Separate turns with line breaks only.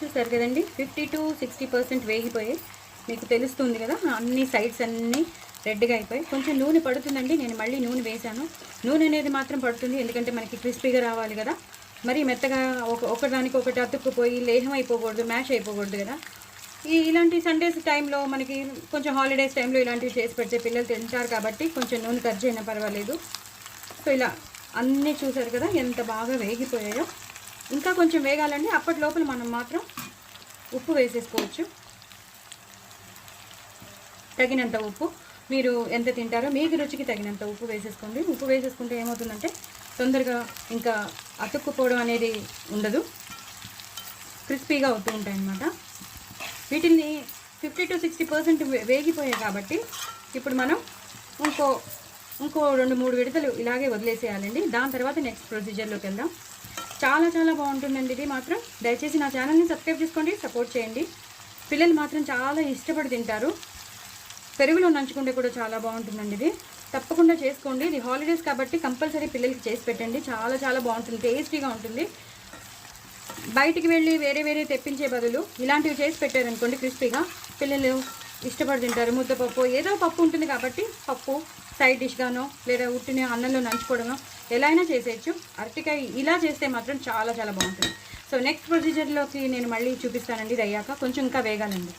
చూసారు కదండి 50-60% వేగిపోయి మీకు తెలుస్తుంది కదా, అన్ని సైడ్స్ అన్నీ రెడ్గా అయిపోయి కొంచెం నూనె పడుతుందండి. నేను మళ్ళీ నూనె వేసాను. నూనె అనేది మాత్రం పడుతుంది, ఎందుకంటే మనకి క్రిస్పీగా రావాలి కదా. మరి మెత్తగా ఒకదానికి ఒకటి అతుక్కుపోయి లేహం అయిపోకూడదు, మ్యాష్ అయిపోకూడదు కదా. ఇలాంటి సండేస్ టైంలో మనకి కొంచెం హాలిడేస్ టైంలో ఇలాంటివి చేసి పెడితే పిల్లలు తింటారు కాబట్టి కొంచెం నూనె ఖర్చు అయినా పర్వాలేదు. సో ఇలా అన్నీ చూసారు కదా ఎంత బాగా వేగిపోయాయో. ఇంకా కొంచెం వేగాలండి. అప్పటి లోపల మనం మాత్రం ఉప్పు వేసేసుకోవచ్చు, తగినంత ఉప్పు. మీరు ఎంత తింటారో మీకు రుచికి తగినంత ఉప్పు వేసేసుకోండి. ఉప్పు వేసేసుకుంటే ఏమవుతుందంటే తొందరగా ఇంకా అతుక్కుపోవడం అనేది ఉండదు, క్రిస్పీగా అవుతూ ఉంటాయి అన్నమాట. వీటిని 50-60% వేగిపోయాయి కాబట్టి ఇప్పుడు మనం ఇంకో 2-3 విడతలు ఇలాగే వదిలేసేయాలండి. దాని తర్వాత నెక్స్ట్ ప్రొసీజర్లోకి వెళ్దాం. చాలా చాలా బాగుంటుందండి ఇది మాత్రం. దయచేసి నా ఛానల్ని సబ్స్క్రైబ్ చేసుకోండి, సపోర్ట్ చేయండి. పిల్లలు మాత్రం చాలా ఇష్టపడి తింటారు. పెరుగులో నంచుకుంటే కూడా చాలా బాగుంటుందండి ఇది. తప్పకుండా చేసుకోండి. ఇది హాలిడేస్ కాబట్టి కంపల్సరీ పిల్లలకి చేసి పెట్టండి. చాలా చాలా బాగుంటుంది, టేస్టీగా ఉంటుంది. బయటికి వెళ్ళి వేరే తెప్పించే బదులు ఇలాంటివి చేసి పెట్టారనుకోండి క్రిస్పీగా, పిల్లలు ఇష్టపడి తింటారు. ముద్దపప్పు ఏదో పప్పు ఉంటుంది కాబట్టి పప్పు సైడ్ డిష్గానో లేదా ఉట్టిన అన్నంలో నంచుకోవడమో ఎలా అయినా చేసేయచ్చు. అరటికాయ ఇలా చేస్తే మాత్రం చాలా చాలా బాగుంటుంది. సో నెక్స్ట్ ప్రొసీజర్లోకి నేను మళ్ళీ చూపిస్తానండి. ఇది అయ్యాక కొంచెం ఇంకా వేగాలండి.